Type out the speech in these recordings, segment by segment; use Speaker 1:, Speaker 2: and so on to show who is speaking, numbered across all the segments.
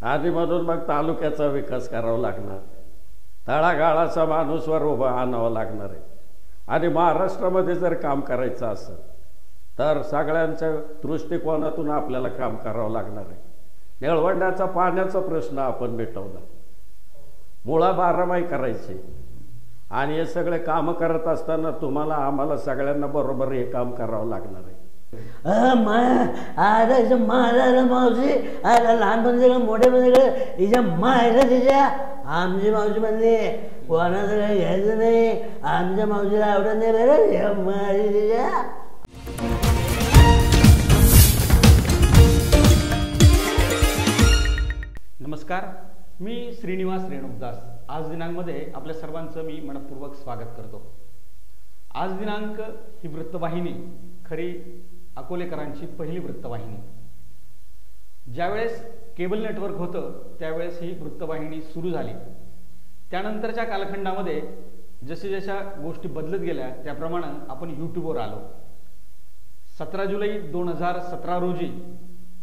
Speaker 1: आणि म्हणून मग तालुक्याचा विकास करावा लागणार, तळागाळाचा माणूसवर उभा आणावा लागणार आहे. आणि महाराष्ट्रामध्ये जर काम करायचं असेल तर सगळ्यांच्या दृष्टिकोनातून आपल्याला काम करावं लागणार आहे. निळवंड्याचा पाण्याचा प्रश्न आपण मिटवला, मुळा बारामाही करायची. आणि हे सगळे कामं करत असताना तुम्हाला आम्हाला सगळ्यांना बरोबर हे काम करावं लागणार आहे.
Speaker 2: माझा मावशी आता लहानपणी सगळं मोठेपणी सगळं तिच्या मायला तिच्या आमची मावशी म्हणली कोणा सगळं घ्यायचं नाही, आमच्या मावशीला आवडत नाही बरं माझी तिच्या.
Speaker 3: नमस्कार, मी श्रीनिवास रेणुकदास. आज दिनांकमध्ये आपल्या सर्वांचं मी मनपूर्वक स्वागत करतो. आज दिनांक ही वृत्तवाहिनी खरी अकोलेकरांची पहिली वृत्तवाहिनी. ज्यावेळेस केबल नेटवर्क होतं त्यावेळेस ही वृत्तवाहिनी सुरू झाली. त्यानंतरच्या कालखंडामध्ये जसे जशा गोष्टी बदलत गेल्या त्याप्रमाणे आपण यूट्यूबवर आलो. 17 जुलै 2017 रोजी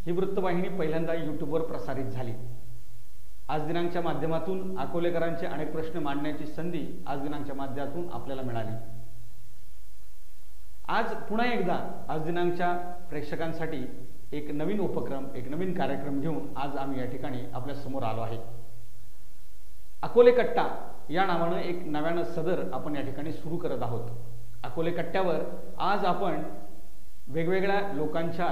Speaker 3: ही वृत्तवाहिनी पहिल्यांदा यूट्यूबवर प्रसारित झाली. आज दिनांकच्या माध्यमातून अकोलेकरांचे अनेक प्रश्न मांडण्याची संधी आज दिनांकच्या माध्यमातून आपल्याला मिळाली. आज पुन्हा एकदा आज दिनांकच्या प्रेक्षकांसाठी एक नवीन उपक्रम, एक नवीन कार्यक्रम घेऊन आज आम्ही या ठिकाणी आपल्या समोर आलो आहे. अकोले कट्टा या नावानं एक नव्यानं सदर आपण या ठिकाणी सुरू करत आहोत. अकोले कट्ट्यावर आज आपण वेगवेगळ्या लोकांच्या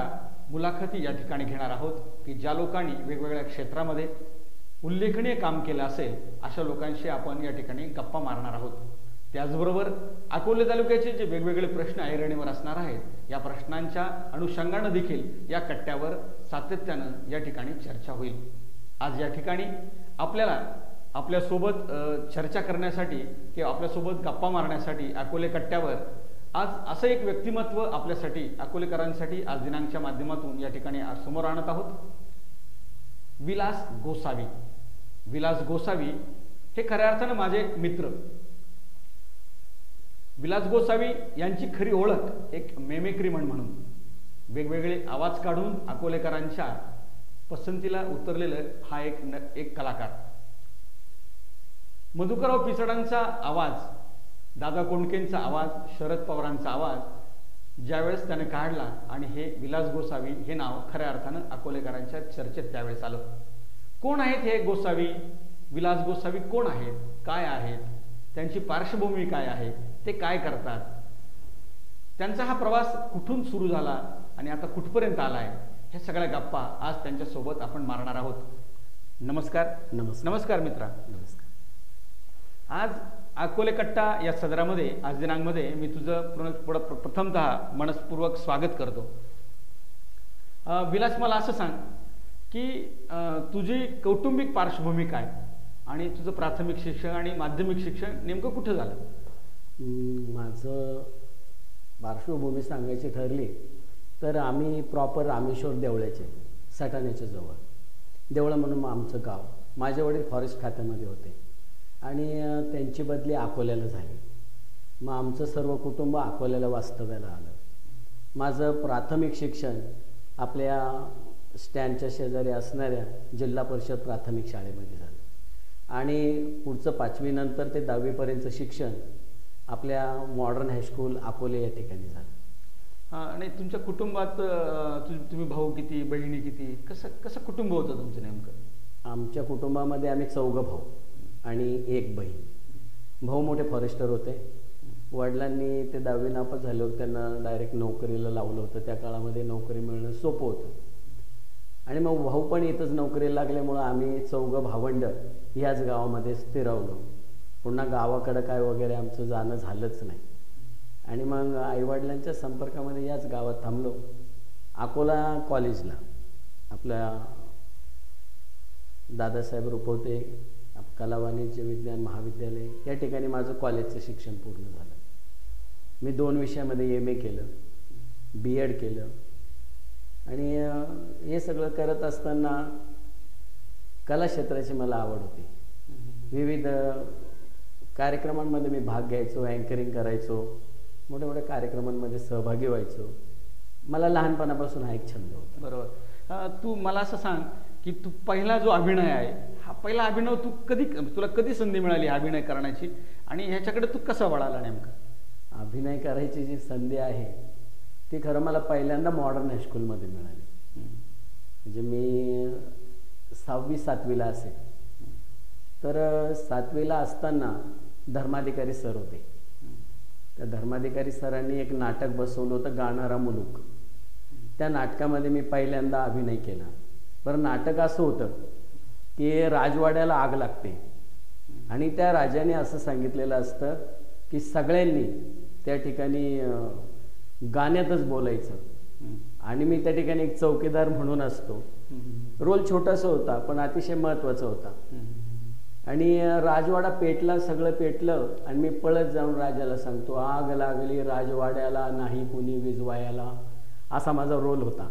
Speaker 3: मुलाखती या ठिकाणी घेणार आहोत की ज्या लोकांनी वेगवेगळ्या क्षेत्रामध्ये उल्लेखनीय काम केलं असेल अशा लोकांशी आपण या ठिकाणी गप्पा मारणार आहोत. त्याचबरोबर अकोले तालुक्याचे जे वेगवेगळे प्रश्न ऐरणीवर असणार आहेत या प्रश्नांच्या अनुषंगानं देखील या कट्ट्यावर सातत्यानं या ठिकाणी चर्चा होईल. आज या ठिकाणी आपल्याला आपल्यासोबत चर्चा करण्यासाठी किंवा आपल्यासोबत गप्पा मारण्यासाठी अकोले कट्ट्यावर आज असं एक व्यक्तिमत्व आपल्यासाठी अकोलेकरांसाठी आज दिनांकच्या माध्यमातून या ठिकाणी आज समोर आणत आहोत. विलास गोसावी. विलास गोसावी हे खऱ्या अर्थानं माझे मित्र. विलास गोसावी यांची खरी ओळख एक मेमेक्री म्हणून वेगवेगळे आवाज काढून अकोलेकरांच्या पसंतीला उतरलेलं हा एक कलाकार. मधुकरराव पिचडांचा आवाज, दादा कोंडकेंचा आवाज, शरद पवारांचा आवाज ज्यावेळेस त्याने काढला आणि हे विलास गोसावी हे नाव खऱ्या अर्थानं अकोलेकरांच्या चर्चेत त्यावेळेस आलं. कोण आहेत हे गोसावी? विलास गोसावी कोण आहेत, काय आहेत, त्यांची पार्श्वभूमी काय आहे, ते काय करतात, त्यांचा हा प्रवास कुठून सुरू झाला आणि आता कुठपर्यंत आलाय, हे सगळ्या गप्पा आज त्यांच्यासोबत आपण मारणार आहोत. नमस्कार. नमस्कार मित्रा.
Speaker 2: नमस्कार.
Speaker 3: आज अकोले कट्टा या सदरामध्ये आज दिनांकमध्ये मी तुझं प्रथमतः मनस्पूर्वक स्वागत करतो. विलास, मला असं सांग की तुझी कौटुंबिक पार्श्वभूमी काय आणि तुझं प्राथमिक शिक्षण आणि माध्यमिक शिक्षण नेमकं कुठं झालं?
Speaker 2: माझं पार्श्वभूमी सांगायची ठरली तर आम्ही प्रॉपर रामेश्वर देवळ्याचे, सटाण्याच्या जवळ देवळा म्हणून आमचं गाव. माझे वडील फॉरेस्ट खात्यामध्ये होते आणि त्यांची बदली अकोल्याला झाली. मग आमचं सर्व कुटुंब अकोल्याला वास्तव्याला आलं. माझं प्राथमिक शिक्षण आपल्या स्टँडच्या शेजारी असणाऱ्या जिल्हा परिषद प्राथमिक शाळेमध्ये झालं आणि पुढचं 5वी नंतर ते 10वीपर्यंतचं शिक्षण आपल्या मॉडर्न हायस्कूल अकोले या ठिकाणी झालं.
Speaker 3: आणि तुमच्या कुटुंबात तुम्ही भाऊ किती, बहिणी किती, कसं कुटुंब होतं तुमचं नेमकं?
Speaker 2: आमच्या कुटुंबामध्ये आम्ही 4 भाऊ आणि 1 बहीण. भाऊ मोठे फॉरेस्टर होते. वडिलांनी ते 10वी नापास झाल्यावर त्यांना डायरेक्ट नोकरीला लावलं होतं. त्या काळामध्ये नोकरी मिळणं सोपं होतं आणि मग भाऊ पण इथंच नोकरीला लागल्यामुळं आम्ही 4 भावंड ह्याच गावामध्ये स्थिरावलो. पुन्हा गावाकडं काय वगैरे आमचं जाणं झालंच नाही आणि मग आईवडिलांच्या संपर्कामध्ये याच गावात थांबलो. अकोला कॉलेजला आपल्या दादासाहेब रुपवते कला वाणिज्य विज्ञान महाविद्यालय या ठिकाणी माझं कॉलेजचं शिक्षण पूर्ण झालं. मी 2 विषयामध्ये MA केलं, BEd केलं आणि हे सगळं करत असताना कला क्षेत्राची मला आवड होती. विविध कार्यक्रमांमध्ये मी भाग घ्यायचो, अँकरिंग करायचो, मोठ्या मोठ्या कार्यक्रमांमध्ये सहभागी व्हायचो. मला लहानपणापासून हा एक छंद होता.
Speaker 3: बरोबर. तू मला असं सांग की तू पहिला जो अभिनय आहे हा पहिला अभिनय तू तुला कधी संधी मिळाली अभिनय करण्याची आणि ह्याच्याकडे तू कसा वळाला नेमका?
Speaker 2: अभिनय करायची जी संधी आहे ती खरं मला पहिल्यांदा मॉडर्न हायस्कूलमध्ये मिळाली. म्हणजे मी 6वी-7वीला असेल, तर 7वीला असताना धर्माधिकारी सर होते. त्या धर्माधिकारी सरांनी एक नाटक बसवलं होतं गाणारा मुलूक. त्या नाटकामध्ये मी पहिल्यांदा अभिनय केला. बरं, नाटक असं होतं की राजवाड्याला आग लागते आणि त्या राजाने असं सांगितलेलं असतं की सगळ्यांनी त्या ठिकाणी गाण्यातच बोलायचं आणि मी त्या ठिकाणी एक चौकीदार म्हणून असतो. रोल छोटासा होता पण अतिशय महत्त्वाचा होता. आणि राजवाडा पेटला, सगळं पेटलं आणि मी पळत जाऊन राजाला सांगतो, आग लागली राजवाड्याला, नाही कुणी विजवायला. असा माझा रोल होता.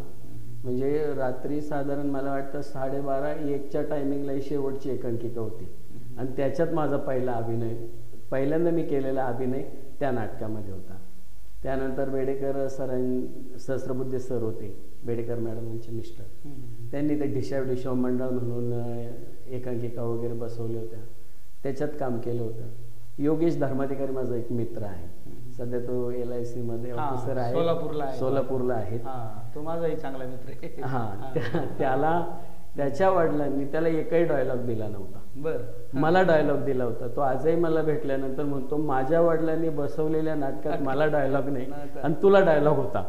Speaker 2: म्हणजे रात्री साधारण मला वाटतं 12:30-1च्या टायमिंगला ही शेवटची एकांकिका होती आणि त्याच्यात माझा पहिल्यांदा मी केलेला अभिनय त्या नाटकामध्ये होता. त्यानंतर बेडेकर सहस्रबुद्धे सर होते, बेडेकर मॅडमांचे मिस्टर. त्यांनी ते ढिशाव मंडळ म्हणून एकांकिका वगैरे बसवल्या होत्या, त्याच्यात काम केलं होतं. योगेश धर्माधिकारी माझा एक मित्र आहे, सध्या तो LIC मध्ये ऑफिसर आहे, सोलापूरला आहे.
Speaker 3: तो माझाही चांगला मित्र आहे.
Speaker 2: त्याला त्याच्या वडिलांनी त्याला एकही डायलॉग दिला नव्हता.
Speaker 3: बरं,
Speaker 2: मला डायलॉग दिला होता. तो आजही मला भेटल्यानंतर म्हणतो, माझ्या वडिलांनी बसवलेल्या नाटकात मला डायलॉग नाही आणि तुला डायलॉग होता.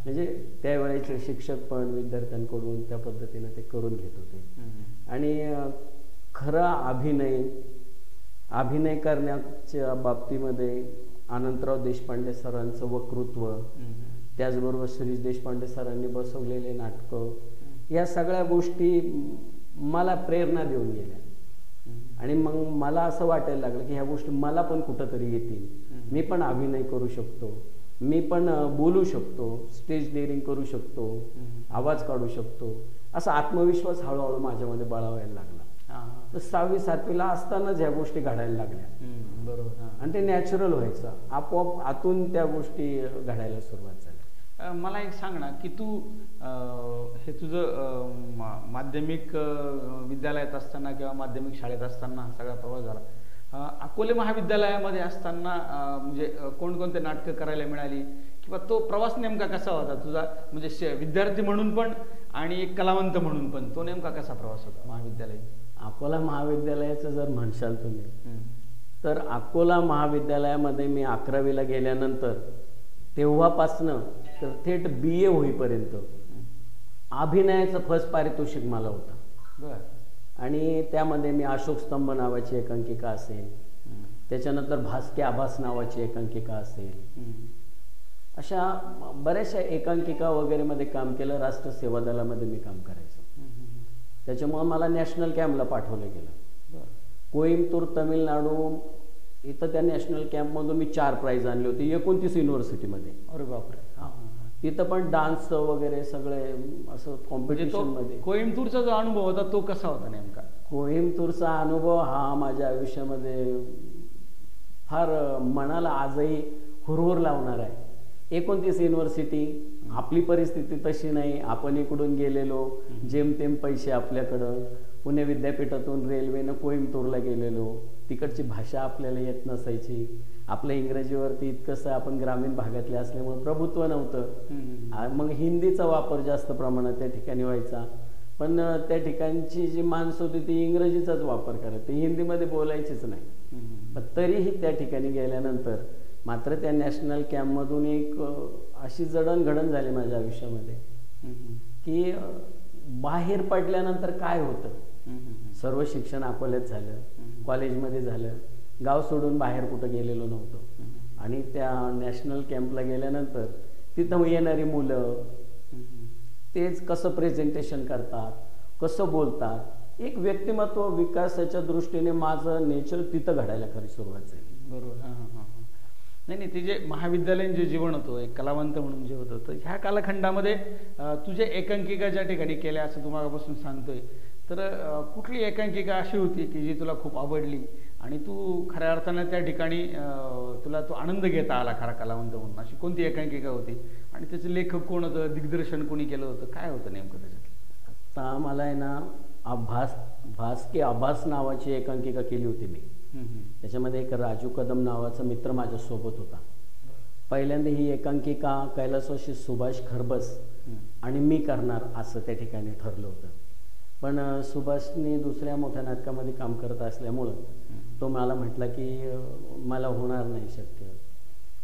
Speaker 2: म्हणजे त्यावेळेचे शिक्षक पण विद्यार्थ्यांकडून त्या पद्धतीने ते करून घेत होते. आणि खरा अभिनय करण्याच्या बाबतीमध्ये अनंतराव देशपांडे सरांचं वक्तृत्व, त्याचबरोबर श्रीश देशपांडे सरांनी बसवलेले नाटकं, या सगळ्या गोष्टी मला प्रेरणा देऊन गेल्या. आणि मग मला असं वाटायला लागलं की ह्या गोष्टी मला पण कुठंतरी येतील, मी पण अभिनय करू शकतो, मी पण बोलू शकतो, स्टेज डेअरिंग करू शकतो, आवाज काढू शकतो. असा आत्मविश्वास हळूहळू माझ्यामध्ये बळावायला लागला. तर 6वी-7वीला असतानाच ह्या गोष्टी घडायला लागल्या.
Speaker 3: बरोबर.
Speaker 2: आणि ते नॅचरल व्हायचं, आपोआप आतून त्या गोष्टी घडायला सुरुवात झाली.
Speaker 3: मला एक सांग ना की तू हे तुझं माध्यमिक विद्यालयात असताना किंवा माध्यमिक शाळेत असताना सगळा प्रवास झाला. अकोले महाविद्यालयामध्ये असताना म्हणजे कोणकोणते नाटकं करायला मिळाली किंवा तो प्रवास नेमका कसा होता तुझा, म्हणजे विद्यार्थी म्हणून पण आणि एक कलावंत म्हणून पण, तो नेमका कसा प्रवास होता महाविद्यालय?
Speaker 2: अकोला महाविद्यालयाचं जर म्हणशाल तुम्ही, तर अकोला महाविद्यालयामध्ये मी 11वीला गेल्यानंतर तेव्हापासनं तर थेट BA होईपर्यंत अभिनयाचं फर्स्ट पारितोषिक मला होतं. आणि त्यामध्ये मी अशोक स्तंभ नावाची एकांकिका असेल, त्याच्यानंतर भास्के आभास नावाची एकांकिका असेल, अशा बऱ्याचशा एकांकिका वगैरे मध्ये काम केलं. राष्ट्र सेवा दलामध्ये मी काम करायचो. त्याच्यामुळे मला नॅशनल कॅम्पला पाठवलं गेलं. कोइंबतूर तामिळनाडू इथं त्या नॅशनल कॅम्पमधून मी 4 प्राइज आणले होते 29 युनिव्हर्सिटीमध्ये.
Speaker 3: अरे बापरे.
Speaker 2: तिथं पण डान्स वगैरे सगळे असं कॉम्पिटिशन मध्ये.
Speaker 3: कोइंबतूरचा जो अनुभव होता तो कसा होता नेमका?
Speaker 2: कोइंबतूरचा अनुभव हा माझ्या आयुष्यामध्ये फार मनाला आजही हुरहुर लावणार आहे. 29 युनिव्हर्सिटी, आपली परिस्थिती तशी नाही, आपण इकडून गेलेलो, जेमतेम पैसे आपल्याकडं, पुणे विद्यापीठातून रेल्वेनं कोइंबतूरला गेलेलो, तिकडची भाषा आपल्याला येत नसायची, आपल्या इंग्रजीवरती इतकंसं आपण ग्रामीण भागातले असल्यामुळे प्रभुत्व नव्हतं. मग हिंदीचा वापर जास्त प्रमाणात त्या ठिकाणी व्हायचा, पण त्या ठिकाणची जी माणसं होती ती इंग्रजीचाच वापर करत, ती हिंदीमध्ये बोलायचीच नाही. पण तरीही त्या ठिकाणी गेल्यानंतर मात्र त्या नॅशनल कॅम्पमधून एक अशी जडणघडण झाली माझ्या आयुष्यामध्ये की बाहेर पडल्यानंतर काय होतं. सर्व शिक्षण अकोल्यात झालं, कॉलेजमध्ये झालं, गाव सोडून बाहेर कुठं गेलेलो नव्हतो. आणि त्या नॅशनल कॅम्पला गेल्यानंतर तिथं येणारी मुलं तेच कसं प्रेझेंटेशन करतात, कसं बोलतात, एक व्यक्तिमत्व विकासाच्या दृष्टीने माझं नेचर तिथं घडायला खरी सुरुवात झाली.
Speaker 3: बरोबर. नाही, ते जे महाविद्यालयीन जे जीवन होतं, एक कलावंत म्हणून जे होतं, तर ह्या कालखंडामध्ये तुझे एकांकिका ज्या ठिकाणी केल्या असं तुम्हालापासून सांगतोय, तर कुठली एकांकिका अशी होती की जी तुला खूप आवडली आणि तू खऱ्या अर्थानं त्या ठिकाणी तुला तो आनंद घेता आला खरा कलावंत म्हणून? अशी कोणती एकांकिका होती आणि त्याचे लेखक कोण होतं, दिग्दर्शन कोणी केलं होतं, काय होतं नेमकं त्याच्यात?
Speaker 2: आता मला आहे ना भास की आभास नावाची एकांकिका केली होती मी. त्याच्यामध्ये एक राजू कदम नावाचा मित्र माझ्यासोबत होता. पहिल्यांदा ही एकांकिका कैलासवासी सुभाष खरबस आणि मी करणार असं त्या ठिकाणी ठरलं होतं. पण सुभाषने दुसऱ्या मोठ्या नाटकामध्ये काम करत असल्यामुळं तो मला म्हटला की मला होणार नाही शक्य.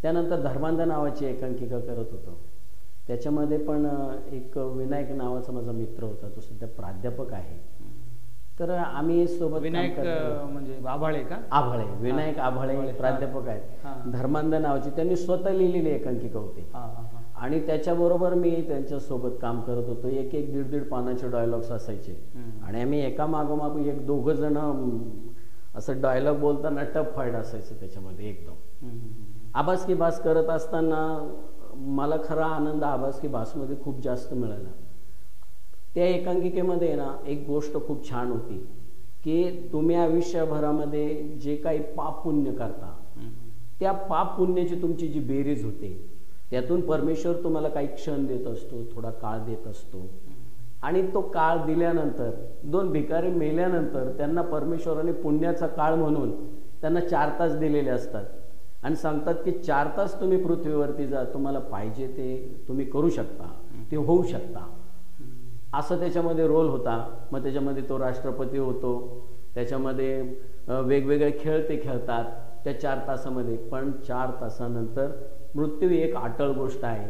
Speaker 2: त्यानंतर धर्मांध नावाची एकांकिका करत होतो. त्याच्यामध्ये पण एक विनायक नावाचा माझा मित्र होता, तो सध्या प्राध्यापक आहे. तर आम्ही सोबत
Speaker 3: विनायक म्हणजे आभाळे का?
Speaker 2: आभाळे, विनायक आभाळे प्राध्यापक आहेत. धर्मांध नावाची त्यांनी स्वतः लिहिलेली एकांकिका होती आणि त्याच्याबरोबर मी त्यांच्यासोबत काम करत होतो. एक दीड पानाचे डायलॉग्स असायचे आणि आम्ही एका मागोमाग एक दोघं जण असं डायलॉग बोलताना टफ फाईट असायचं त्याच्यामध्ये एकदम. आभास की भास करत असताना मला खरा आनंद आभास की भासमध्ये खूप जास्त मिळाला. त्या एकांकिकेमध्ये ना एक गोष्ट खूप छान होती की तुम्ही आयुष्यभरामध्ये जे काही पाप पुण्य करता त्या पाप पुण्याची तुमची जी बेरीज होते त्यातून परमेश्वर तुम्हाला काही क्षण देत असतो, थोडा काळ देत असतो आणि तो काळ दिल्यानंतर 2 भिकारी मेल्यानंतर त्यांना परमेश्वराने पुण्याचा काळ म्हणून त्यांना 4 तास दिलेले असतात आणि सांगतात की 4 तास तुम्ही पृथ्वीवरती जा, तुम्हाला पाहिजे ते तुम्ही करू शकता, ते होऊ शकता. असं त्याच्यामध्ये रोल होता. मग त्याच्यामध्ये तो राष्ट्रपती होतो, त्याच्यामध्ये वेगवेगळे खेळ ते खेळतात त्या 4 तासामध्ये. पण 4 तासानंतर मृत्यू ही एक अटळ गोष्ट आहे,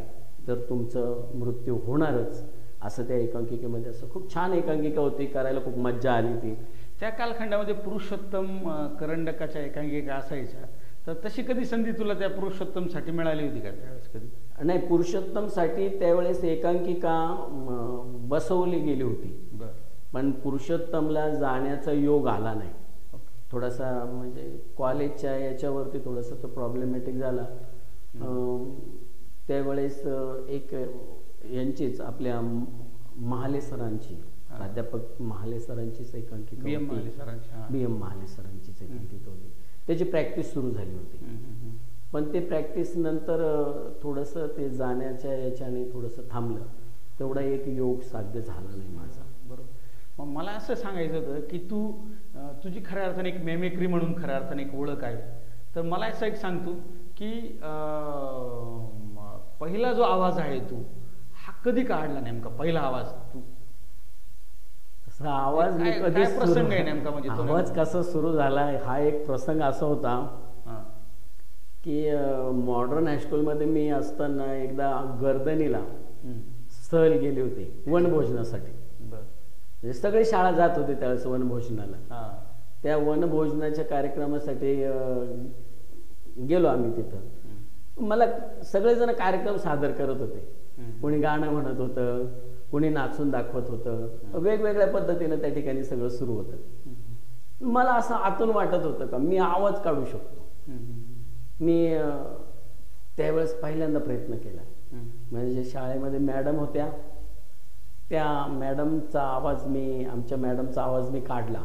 Speaker 2: तर तुमचं मृत्यू होणारच असं त्या एकांकिकेमध्ये. असं खूप छान एकांकिका होती, करायला खूप मज्जा आली ती.
Speaker 3: त्या कालखंडामध्ये पुरुषोत्तम करंडकाच्या एकांकिका असायच्या, तर तशी कधी संधी तुला त्या पुरुषोत्तमसाठी मिळाली होती का त्यावेळेस कधी?
Speaker 2: नाही, पुरुषोत्तमसाठी त्यावेळेस एकांकिका बसवली गेली होती. पण पुरुषोत्तमला जाण्याचा योग आला नाही. थोडासा म्हणजे कॉलेजच्या याच्यावरती थोडासा तो प्रॉब्लेमॅटिक झाला. त्यावेळेस एक यांचीच आपल्या महाले सरांची, प्राध्यापक महाले सरांचीच एकांकिका
Speaker 3: बी एम
Speaker 2: महाले सरांचीच एकांकिका होती. त्याची प्रॅक्टिस सुरू झाली होती. पण ते प्रॅक्टिस नंतर थोडंसं ते जाण्याच्या याच्याने थोडंसं थांबलं. तेवढा एक योग साध्य झाला नाही माझा.
Speaker 3: बरोबर. मग मला असं सांगायचं होतं की तुझी खऱ्या अर्थाने एक मेमेक्री म्हणून खऱ्या अर्थाने एक ओळख आहे. तर मला असं एक सांगतो की पहिला जो आवाज आहे तू हा कधी काढला नेमका पहिला आवाज तू?
Speaker 2: आवाज मी कधी
Speaker 3: प्रसंग आहे नेमका म्हणजे
Speaker 2: आवाज कसा सुरू झाला हा एक प्रसंग असा होता की मॉडर्न हायस्कूलमध्ये मी असताना एकदा गर्दनीला सहल गेली होती वनभोजनासाठी. म्हणजे सगळी शाळा जात होती त्यावेळेस वनभोजनाला. त्या वनभोजनाच्या कार्यक्रमासाठी गेलो आम्ही तिथं. मला सगळेजण कार्यक्रम सादर करत होते. कोणी गाणं म्हणत होतं, कोणी नाचून दाखवत होतं, वेगवेगळ्या पद्धतीनं त्या ठिकाणी सगळं सुरू होतं. मला असं आतून वाटत होतं का मी आवाज काढू शकतो. मी त्यावेळेस पहिल्यांदा प्रयत्न केला. म्हणजे शाळेमध्ये मॅडम होत्या, त्या मॅडमचा आवाज आमच्या मॅडमचा आवाज मी काढला.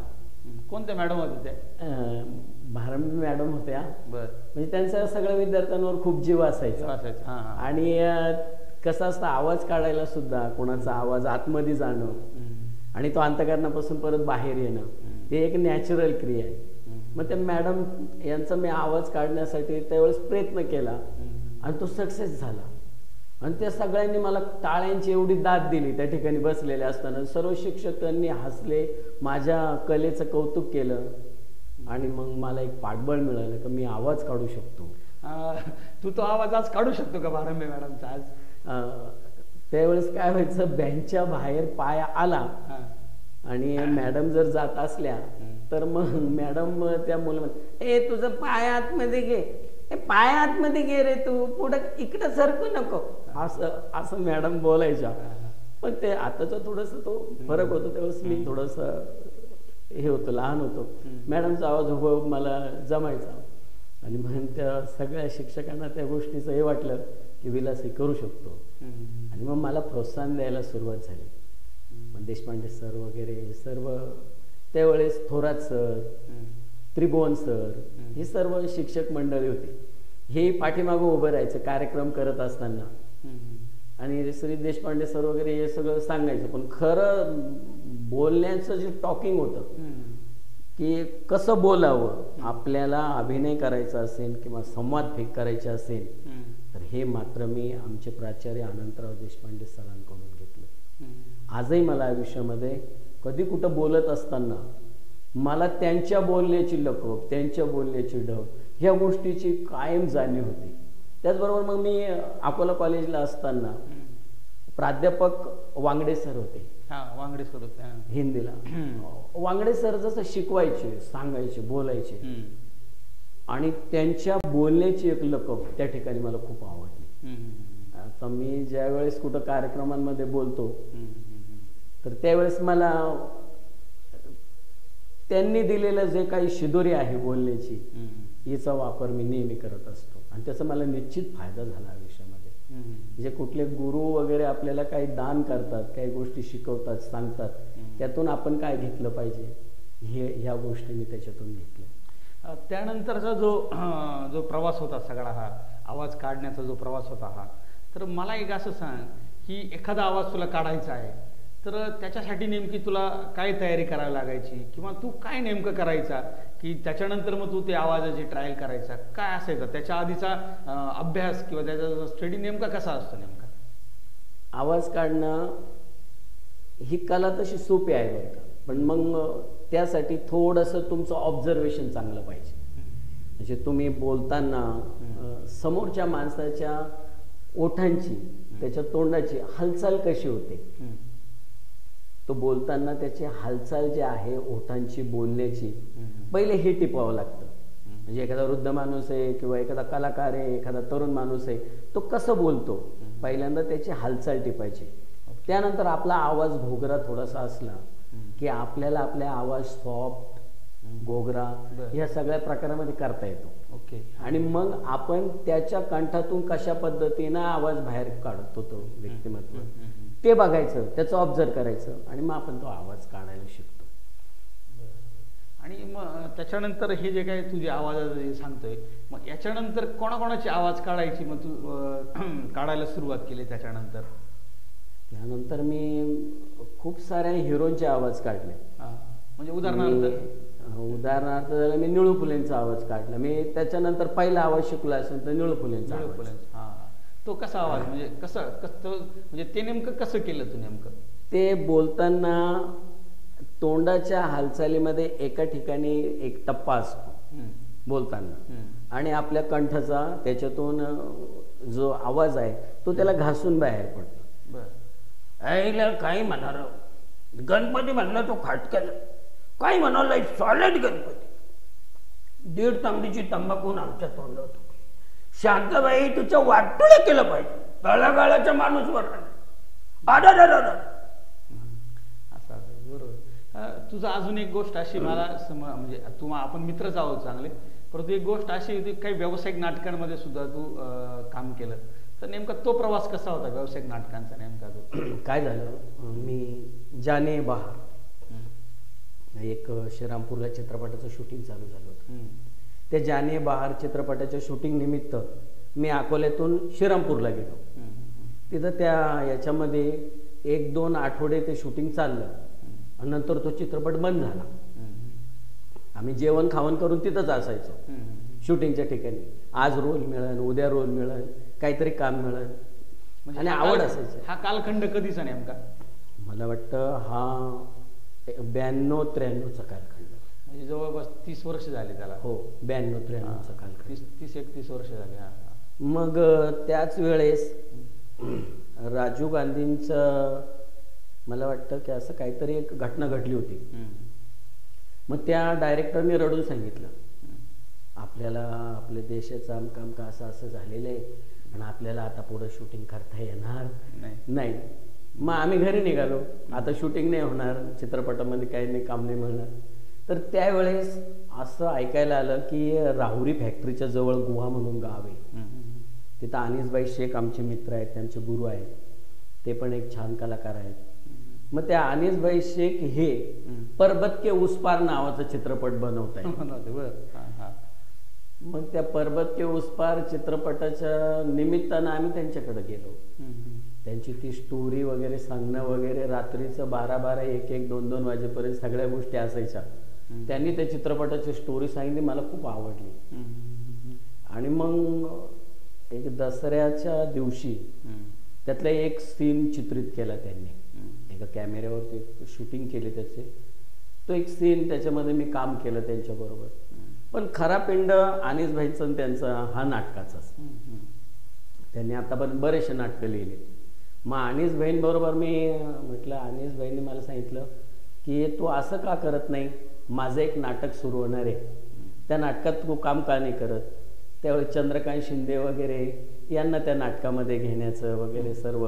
Speaker 3: कोणत्या मॅडम होत्या त्या?
Speaker 2: भारंबी मॅडम होत्या. म्हणजे त्यांच्या सगळ्या विद्यार्थ्यांवर खूप जीव असायचा. आणि कसं असतं आवाज काढायला सुद्धा कोणाचा आवाज आतमध्ये जाणं आणि तो अंतःकरणापासून परत बाहेर येणं ते एक नॅचरल क्रिया आहे. मग त्या मॅडम यांचा मी आवाज काढण्यासाठी त्यावेळेस प्रयत्न केला आणि तो सक्सेस झाला. आणि त्या सगळ्यांनी मला टाळ्यांची एवढी दाद दिली. त्या ठिकाणी बसलेले असताना सर्व शिक्षकांनी हसले, माझ्या कलेचं कौतुक केलं आणि मग मला एक पाठबळ मिळालं की मी आवाज काढू शकतो.
Speaker 3: तू तो आवाज आज काढू शकतो का भारंबे मॅडमचा आज?
Speaker 2: त्यावेळेस काय व्हायचं, बँकच्या बाहेर पाय आला आणि मॅडम जर जात असल्या तर मग मॅडम त्या मुलामध्ये ए तुझं पाय आतमध्ये घे, पाय आतमध्ये घे रे, तू पुढं इकडं सरकू नको, असं मॅडम बोलायच्या. पण ते आताचा थोडंसं तो फरक होतो. त्यावेळेस मी थोडंसं हे होतं, लहान होतो. मॅडमचा आवाज उभं मला जमायचा आणि म्हणून त्या सगळ्या शिक्षकांना त्या गोष्टीचं हे वाटलं की विलास हे करू शकतो आणि मग मला प्रोत्साहन द्यायला सुरुवात झाली. मग देशपांडे सर वगैरे सर्व त्यावेळेस, थोरात सर, त्रिभुवन सर, हे सर्व शिक्षक मंडळी होते. हे पाठीमागं उभं राहायचं कार्यक्रम करत असताना आणि श्री देशपांडे सर वगैरे हे सगळं सांगायचं, पण खरं बोलण्याचं जे टॉकिंग होतं की कसं बोलावं, आपल्याला अभिनय करायचा असेल किंवा संवाद फेक करायचे असेल तर हे मात्र मी आमचे प्राचार्य अनंतराव देशपांडे सरांकडून घेतलं. आजही मला आयुष्यामध्ये कधी कुठं बोलत असताना मला त्यांच्या बोलण्याची लकब, त्यांच्या बोलण्याची ढब ह्या गोष्टीची कायम जाणीव होती. त्याचबरोबर मग मी अकोला कॉलेजला असताना प्राध्यापक वांगडे सर होते,
Speaker 3: वांगडे सर होते
Speaker 2: हिंदीला. वांगडे सर जसं शिकवायचे, सांगायचे, बोलायचे आणि त्यांच्या बोलण्याची एक लकब त्या ठिकाणी मला खूप आवडली. आता मी ज्या वेळेस कुठं कार्यक्रमांमध्ये बोलतो तर त्यावेळेस मला त्यांनी दिलेलं जे काही शिदोरी आहे बोलण्याची, हिचा वापर मी नेहमी करत असतो आणि त्याचा मला निश्चित फायदा झाला आयुष्यामध्ये. जे कुठले गुरु वगैरे आपल्याला काही दान करतात, काही गोष्टी शिकवतात, सांगतात, त्यातून आपण काय घेतलं पाहिजे ह्या गोष्टी मी त्याच्यातून घेतल्या.
Speaker 3: त्यानंतरचा जो प्रवास होता सगळा, हा आवाज काढण्याचा जो प्रवास होता हा, तर मला एक असं सांग की एखादा आवाज तुला काढायचा आहे तर त्याच्यासाठी नेमकी तुला काय तयारी करावी लागायची किंवा तू काय नेमकं करायचा की त्याच्यानंतर मग तू ते आवाजाची ट्रायल करायचा, काय असायचं त्याच्या आधीचा अभ्यास किंवा त्याचा स्टडी नेमका कसा असतो? नेमका
Speaker 2: आवाज काढणं ही कला तशी सोपी आहे बरं का, पण मग त्यासाठी थोडंसं तुमचं ऑब्झर्वेशन चांगलं पाहिजे. म्हणजे तुम्ही बोलताना समोरच्या माणसाच्या ओठांची, त्याच्या तोंडाची हालचाल कशी होते, तो बोलताना त्याची हालचाल जी आहे ओठांची, बोलण्याची, पहिले हे टिपावं लागतं. म्हणजे एखादा वृद्ध माणूस आहे किंवा एखादा कलाकार आहे, एखादा तरुण माणूस आहे, तो कसं बोलतो पहिल्यांदा त्याची हालचाल टिपायची. त्यानंतर आपला आवाज घोगरा थोडासा असला की आपल्याला आपला आवाज सॉफ्ट, घोगरा या सगळ्या प्रकारामध्ये करता येतो.
Speaker 3: ओके.
Speaker 2: आणि मग आपण त्याच्या कंठातून कशा पद्धतीनं आवाज बाहेर काढतो तो व्यक्तिमत्व, ते बघायचं, त्याचं ऑब्झर्व करायचं आणि मग आपण तो आवाज काढायला शिकतो.
Speaker 3: आणि मग त्याच्यानंतर हे जे काही तुझे आवाजाचं जे सांगतोय, मग याच्यानंतर कोणाकोणाची आवाज काढायची मग तू काढायला सुरुवात केली?
Speaker 2: त्यानंतर मी खूप साऱ्या हिरोंचे आवाज काढले.
Speaker 3: म्हणजे
Speaker 2: उदाहरणार्थ झालं, मी निळू फुलेंचा आवाज काढला. मी त्याच्यानंतर पहिला आवाज शिकला असेल तर निळू फुलेंचा.
Speaker 3: तो कसा आवाज, म्हणजे कसं म्हणजे ते नेमकं कसं केलं तू? नेमकं
Speaker 2: ते बोलताना तोंडाच्या हालचालीमध्ये एका ठिकाणी एक टप्पा असतो बोलताना आणि आपल्या कंठाचा त्याच्यातून जो आवाज आहे तो त्याला घासून बाहेर पडतो.
Speaker 1: आईला काही म्हणणार, गणपती म्हणला तो खाटक्याला, काय म्हणाला सॉलिड गणपती, 1.5 तांबडीची तंबाखू आमच्या तोंडात होती. शांताबाई तुझ्या वाटोळं केलं पाहिजे, तळागाळाच्या माणूस वर
Speaker 3: असं बरोबर. तुझं अजून एक गोष्ट अशी मला म्हणजे आपण मित्रच आहोत चांगले, परंतु एक गोष्ट अशी होती, काही व्यावसायिक नाटकांमध्ये सुद्धा तू काम केलं, तर नेमका तो प्रवास कसा होता व्यावसायिक नाटकांचा? नेमका तो
Speaker 2: काय झालं, मी जाने बहार एक श्रीरामपूरला चित्रपटाचं शूटिंग चालू झालं होतं. त्या जाने बहार चित्रपटाच्या शूटिंग निमित्त मी अकोल्यातून श्रीरामपूरला गेलो. तिथं त्या याच्यामध्ये 1-2 आठवडे ते शूटिंग चाललं आणि नंतर तो चित्रपट बंद झाला. आम्ही जेवण खावण करून तिथंच असायचो शूटिंगच्या ठिकाणी. आज रोल मिळेल, उद्या रोल मिळेल, काहीतरी काम मिळेल आणि आवड असायची.
Speaker 3: हा कालखंड कधीचा नेमका?
Speaker 2: मला वाटतं हा 92-93चा कालखंड,
Speaker 3: म्हणजे जवळपास 30 वर्ष झाले त्याला.
Speaker 2: हो, 92-93चा कालखंड,
Speaker 3: 30-31 वर्ष झाले.
Speaker 2: मग त्याच वेळेस राजीव गांधींचं मला वाटतं की असं काहीतरी एक घटना घडली होती. मग त्या डायरेक्टरने रडून सांगितलं, आपल्याला आपल्या देशाचं अमका असं असं झालेलं आहे आणि आपल्याला आता पुढं शूटिंग करता येणार नाही. मग आम्ही घरी निघालो, आता शूटिंग नाही होणार, चित्रपटामध्ये काही नाही, काम नाही मिळणार. तर त्यावेळेस असं ऐकायला आलं की राहुरी फॅक्टरीच्या जवळ गुहा म्हणून गाव आहे, तिथं अनिसबाई शेख आमचे मित्र आहेत, त्यांचे गुरु आहेत, ते पण एक छान कलाकार आहेत. मग त्या अनिसबाई शेख हे पर्वत के उस पार नावाचा चित्रपट बनवत आहेत. मग त्या पर्वत के उस पार चित्रपटाच्या निमित्तानं आम्ही त्यांच्याकडे गेलो त्यांची ती स्टोरी वगैरे सांगणं वगैरे रात्रीचं 12-12, 1-1, 2-2 वाजेपर्यंत सगळ्या गोष्टी असायच्या. त्यांनी त्या चित्रपटाची स्टोरी सांगितली, मला खूप आवडली. आणि मग एक दसऱ्याच्या दिवशी त्यातला एक सीन चित्रित केला त्यांनी, एका कॅमेऱ्यावरती शूटिंग केले त्याचे. तो एक सीन त्याच्यामध्ये मी काम केलं त्यांच्याबरोबर. पण खरा पिंड अनीस भाईंचा त्यांचा हा नाटकाचाच. त्यांनी आतापर्यंत बरेचसे नाटकं लिहिले. मग अनीस भाईंबरोबर मी म्हटलं, अनीस भाईंनी मला सांगितलं की तू असं का करत नाही, माझं एक नाटक सुरू होणार आहे, त्या नाटकात तू काम का नाही करत. त्यावेळी चंद्रकांत शिंदे वगैरे यांना त्या नाटकामध्ये घेण्याचं वगैरे सर्व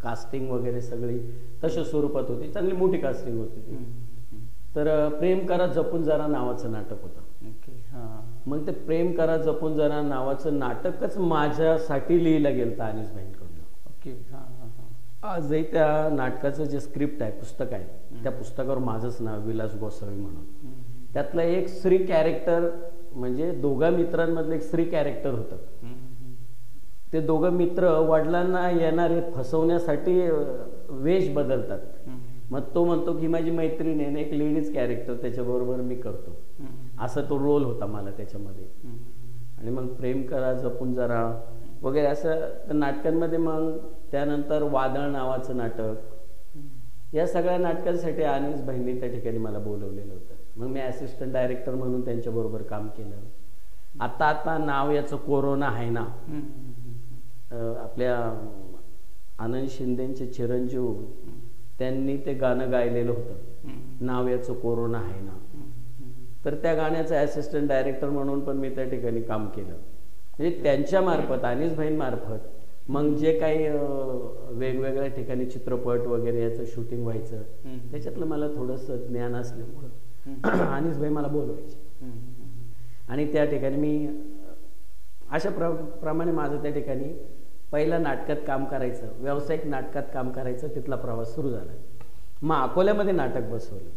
Speaker 2: कास्टिंग वगैरे सगळी तशा स्वरूपात होती, चांगली मोठी कास्टिंग होती ती. तर प्रेम करा जपून जरा नावाचं नाटक होतं. मग ते प्रेम करा जपून जरा नावाचं नाटकच माझ्यासाठी लिहिलं गेलं अनीस भाईंकडून. आजही त्या नाटकाचं जे स्क्रिप्ट आहे, पुस्तक आहे, त्या पुस्तकावर माझंच नाव विलास गोसावी म्हणून. त्यातलं एक स्त्री कॅरेक्टर म्हणजे दोघा मित्रांमधलं एक स्त्री कॅरेक्टर होतं. ते दोघं मित्र वडिलांना येणारे फसवण्यासाठी वेश बदलतात. मग तो म्हणतो की माझी मैत्रीण आहे, एक लेडीज कॅरेक्टर त्याच्याबरोबर मी करतो, असा तो रोल होता मला त्याच्यामध्ये. आणि मग प्रेम करा जपून जरा वगैरे असं नाटकांमध्ये. मग त्यानंतर वादळ नावाचं नाटक, या सगळ्या नाटकांसाठी अनीस भाईंनी त्या ठिकाणी मला बोलवलेलं होतं. मग मी असिस्टंट डायरेक्टर म्हणून त्यांच्याबरोबर काम केलं. आता नाव याचं कोरोना आहे ना, आपल्या आनंद शिंदेचे चिरंजीव त्यांनी ते गाणं गायलेलं होतं, नाव याचं कोरोना आहे ना. तर त्या गाण्याचं असिस्टंट डायरेक्टर म्हणून पण मी त्या ठिकाणी काम केलं. म्हणजे त्यांच्या मार्फत, अनीस भाईंमार्फत मग जे काही वेगवेगळ्या ठिकाणी चित्रपट वगैरे याचं शूटिंग व्हायचं, त्याच्यातलं मला थोडंसं ज्ञान असल्यामुळं अनीस भाई मला बोलवायचे. आणि त्या ठिकाणी मी अशा प्रमाणे माझं त्या ठिकाणी पहिल्या नाटकात काम करायचं, व्यावसायिक नाटकात काम करायचं, तिथला प्रवास सुरू झाला. मग अकोल्यामध्ये नाटक बसवलं.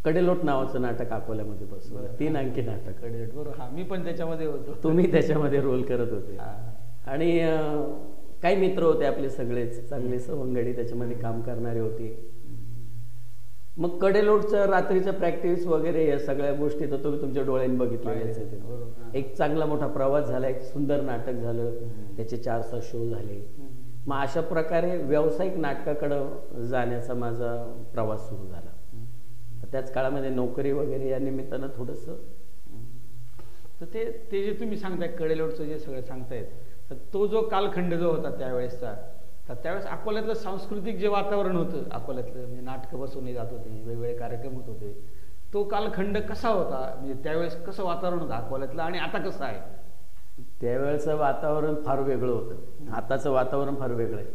Speaker 2: कडेलोट नावाचं नाटक अकोल्यामध्ये बसवलं, 3 अंकी नाटक.
Speaker 3: कडेलोट, बरोबर. मी पण त्याच्यामध्ये होतो.
Speaker 2: तुम्ही त्याच्यामध्ये रोल करत होते. आणि काही मित्र होते आपले सगळेच चांगले सवंगडी त्याच्यामध्ये काम करणारे होते. मग कडेलोटचं रात्रीचं प्रॅक्टिस वगैरे या सगळ्या गोष्टी तर तुम्ही तुमच्या डोळ्यांनी बघितलेल्या. एक चांगला मोठा प्रवास झाला, एक सुंदर नाटक झालं, त्याचे 4-6 शो झाले. मग अशा प्रकारे व्यावसायिक नाटकाकडं जाण्याचा माझा प्रवास सुरू झाला. त्याच काळामध्ये नोकरी वगैरे या निमित्तानं थोडंसं.
Speaker 3: तर ते जे तुम्ही सांगताय कडेलोटचं जे सगळं सांगतायत, तर तो जो कालखंड जो होता त्यावेळेसचा, तर त्यावेळेस अकोल्यातलं सांस्कृतिक जे वातावरण होतं, अकोल्यातलं म्हणजे नाटकं बसवली जात होते, वेगवेगळे कार्यक्रम होत होते, तो कालखंड कसा होता, म्हणजे त्यावेळेस कसं वातावरण होतं अकोल्यातलं आणि आता कसं आहे?
Speaker 2: त्यावेळेचं वातावरण फार वेगळं होतं, आताचं वातावरण फार वेगळं आहे.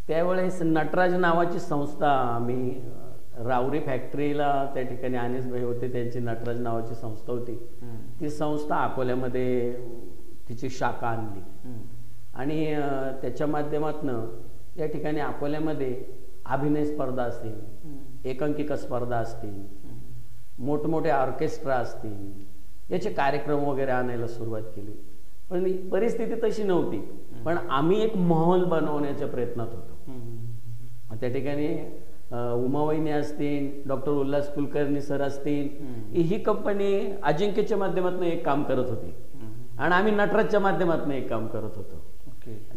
Speaker 2: त्यावेळेस नटराज नावाची संस्था, आम्ही रावरी फॅक्टरीला त्या ठिकाणी अनीस भाई होते, त्यांची नटराज नावाची संस्था होती. ती संस्था अकोल्यामध्ये तिची शाखा आणली आणि त्याच्या माध्यमातून या ठिकाणी अकोल्यामध्ये अभिनय स्पर्धा असतील, एकांकिका स्पर्धा असतील, मोठमोठे ऑर्केस्ट्रा असतील, याचे कार्यक्रम वगैरे आणायला सुरुवात केली. पण परिस्थिती तशी नव्हती, पण आम्ही एक माहोल बनवण्याच्या प्रयत्नात होतो. त्या ठिकाणी उमावईनी असतील, डॉक्टर उल्हास कुलकर्णी सर असतील, ही कंपनी अजिंक्यच्या माध्यमातून एक काम करत होती आणि आम्ही नटराजच्या माध्यमातून एक काम करत होतो.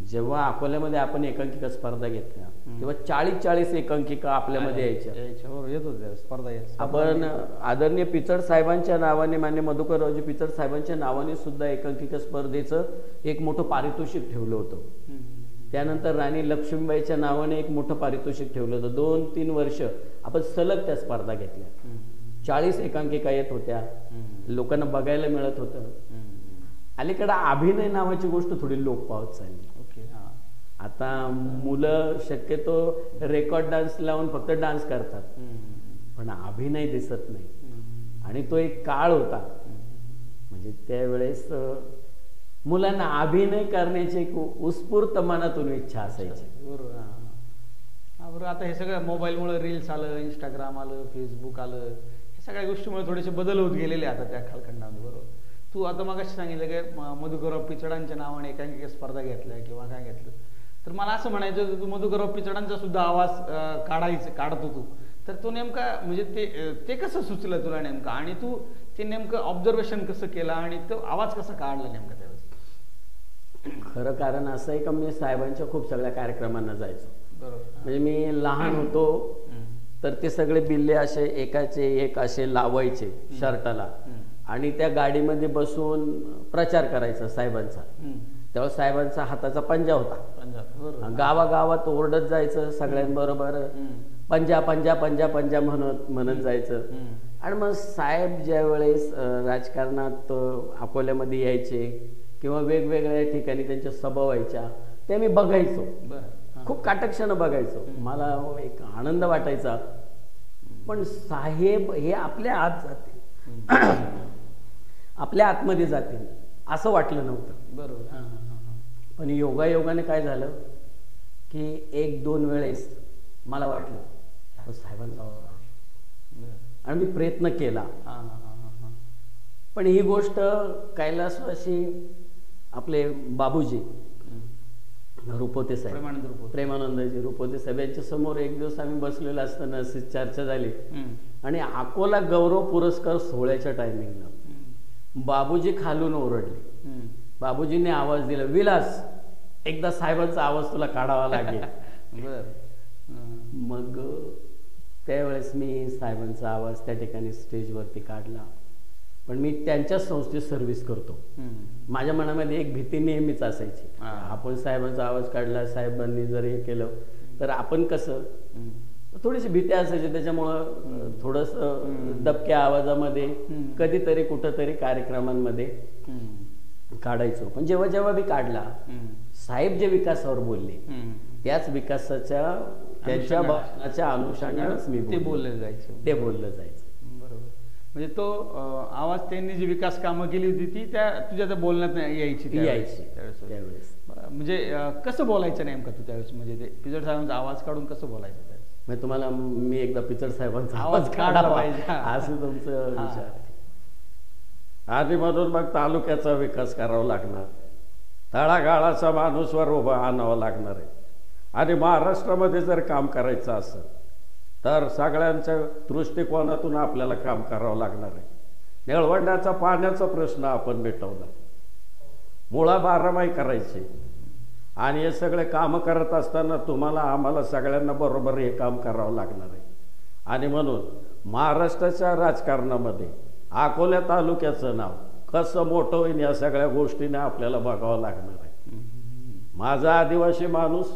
Speaker 2: जेव्हा अकोल्यामध्ये आपण एकांकिका स्पर्धा घेतल्या तेव्हा 40-40 एकांकिका आपल्यामध्ये यायच्या
Speaker 3: स्पर्धा.
Speaker 2: आपण आदरणीय पिचड साहेबांच्या नावाने, मान्य मधुकररावजी पिचड साहेबांच्या नावाने सुद्धा एकांकिका स्पर्धेचं एक मोठं पारितोषिक ठेवलं होतं. त्यानंतर राणी लक्ष्मीबाईच्या नावाने एक मोठं पारितोषिक ठेवलं होतं. 2-3 वर्ष आपण सलग त्या स्पर्धा घेतल्या. 40 एकांकिका येत होत्या, लोकांना बघायला मिळत होतं. अलीकडे अभिनय नावाची गोष्ट थोडी लोप पावत चालली. आता मुलं शक्यतो रेकॉर्ड डान्स लावून फक्त डान्स करतात, पण अभिनय दिसत नाही. आणि तो एक काळ होता, म्हणजे त्यावेळेस मुलांना अभिनय करण्याची एक उत्स्फूर्त मनातून इच्छा असायची.
Speaker 3: बरोबर. आता हे सगळं मोबाईलमुळे, रील्स आलं, इंस्टाग्राम आलं, फेसबुक आलं, हे सगळ्या गोष्टीमुळे थोडेसे बदल होत गेलेले आता त्या कालखंडामध्ये. बरोबर. तू आता मगाशी सांगितलं की मधुकरराव पिचडांच्या नावाने एकांकिका स्पर्धा घेतल्या किंवा काय घेतलं, तर मला असं म्हणायचं होतं तू मधुकरराव पिचडांचा सुद्धा आवाज काढत होतो, तर तो नेमका म्हणजे ते कसं सुचलं तुला नेमकं, आणि तू ते नेमकं ऑब्झर्वेशन कसं केलं आणि तो आवाज कसा काढला नेमका त्यावेळेस?
Speaker 2: खरं कारण असं आहे का मी साहेबांच्या खूप सगळ्या कार्यक्रमांना जायचो.
Speaker 3: बरोबर.
Speaker 2: म्हणजे मी लहान होतो तर ते सगळे बिल्ले असे एकाचे एक असे लावायचे शर्टाला आणि त्या गाडीमध्ये बसून प्रचार करायचा साहेबांचा. तेव्हा साहेबांचा हाताचा पंजा होता, गावागावात ओरडत जायचं सगळ्यांबरोबर, पंजा पंजा पंजा पंजा म्हणत जायचं. आणि मग साहेब ज्या वेळेस राजकारणात अकोल्यामध्ये यायचे किंवा वेगवेगळ्या ठिकाणी त्यांच्या सभा व्हायच्या त्या मी बघायचो, खूप काटक्षानं बघायचो. मला एक आनंद वाटायचा. पण साहेब हे आपल्या आत जाते, आपल्या आतमध्ये जाते असं वाटलं नव्हतं.
Speaker 3: बरोबर.
Speaker 2: पण योगायोगाने काय झालं की एक दोन वेळेस मला वाटलं साहेबांचा आवाज, आणि मी प्रयत्न केला. पण ही गोष्ट कैलासवासी आपले बाबूजी रुपोते साहेब, प्रेमानंदजी रुपोते साहेब यांच्या समोर एक दिवस आम्ही बसलेलो असताना अशी चर्चा झाली आणि अकोला गौरव पुरस्कार सोहळ्याच्या टायमिंगला बाबूजी खालून ओरडले. बाबूजीने आवाज दिला, विलास एकदा साहेबांचा आवाज तुला काढावा लागेल. मग त्यावेळेस मी साहेबांचा आवाज त्या ठिकाणी स्टेजवरती काढला. पण मी त्यांच्याच संस्थेत सर्व्हिस करतो. माझ्या मनामध्ये एक भीती नेहमीच असायची, आपण साहेबांचा आवाज काढला, साहेबांनी जर हे केलं तर आपण कसं, थोडीशी भीती असायची. त्याच्यामुळं थोडंसं दबक्या आवाजामध्ये कधीतरी कुठंतरी कार्यक्रमांमध्ये काढायचो. पण जेव्हा जेव्हा मी काढला, साहेब जे विकासावर बोलले त्याच विकासाच्या त्यांच्या भाषणाच्या अनुषंगानेच मी ते बोललं जायचं.
Speaker 3: बरोबर. म्हणजे तो आवाज त्यांनी जी विकास कामं केली होती ती त्या तुझ्या त्या बोलण्यात यायची त्यावेळेस. म्हणजे कसं बोलायचं नेमकं तू त्यावेळेस, म्हणजे ते पिचड साहेबांचा आवाज काढून कसं बोलायचं त्यावेळेस?
Speaker 2: म्हणजे तुम्हाला मी एकदा पिचड साहेबांचा
Speaker 3: आवाज काढला पाहिजे
Speaker 2: असं तुमचं विचार.
Speaker 1: आधी मधून मग तालुक्याचा विकास करावा लागणार, तळागाळाचा माणूसवर उभा आणावं लागणार आहे. आणि महाराष्ट्रामध्ये जर काम करायचं असेल तर सगळ्यांच्या दृष्टिकोनातून आपल्याला काम करावं लागणार आहे. निळवंड्याचा पाण्याचा प्रश्न आपण मिटवला, मुळा बारामाही करायची. आणि हे सगळे कामं करत असताना तुम्हाला आम्हाला सगळ्यांना बरोबर हे काम करावं लागणार आहे. आणि म्हणून महाराष्ट्राच्या राजकारणामध्ये अकोला तालुक्याचं नाव कसं मोठं होईल या सगळ्या गोष्टीने आपल्याला बघावं लागणार आहे. माझा आदिवासी माणूस